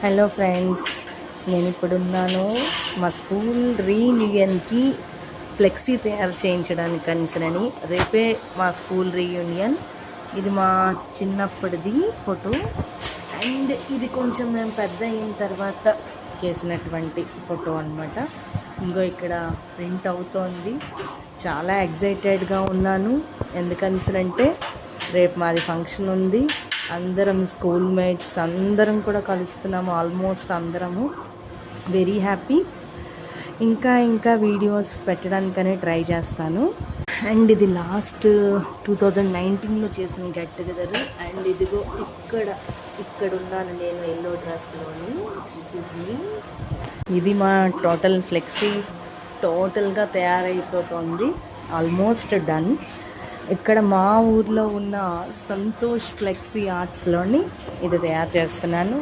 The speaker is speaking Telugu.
హలో ఫ్రెండ్స్, నేను ఇప్పుడున్నాను మా స్కూల్ రీయూనియన్కి ఫ్లెక్సీ తయారు చేయించడానికి కనిసరని. రేపే మా స్కూల్ రీయూనియన్. ఇది మా చిన్నప్పటిది ఫోటో అండ్ ఇది కొంచెం మేము పెద్ద అయిన తర్వాత చేసినటువంటి ఫోటో అనమాట. ఇంకో ఇక్కడ ప్రింట్ అవుతోంది. చాలా ఎక్సైటెడ్గా ఉన్నాను. ఎందుకనిసరంటే రేపు మాది ఫంక్షన్ ఉంది. అందరం స్కూల్ మేట్స్ అందరం కూడా కలుస్తున్నాము. ఆల్మోస్ట్ అందరము వెరీ హ్యాపీ. ఇంకా వీడియోస్ పెట్టడానికనే ట్రై చేస్తాను. అండ్ ఇది లాస్ట్ 2019లో చేసిన గెట్ టుగెదర్. అండ్ ఇదిగో ఇక్కడ ఉన్నాను నేను ఎల్లో డ్రెస్లోని. This is me. ఇది మా టోటల్ ఫ్లెక్సీ టోటల్గా తయారైపోతుంది. Almost done. ఇక్కడ మా ఊర్లో ఉన్న సంతోష్ ఫ్లెక్సీ ఆర్ట్స్లోని ఇది తయారు చేస్తున్నాను.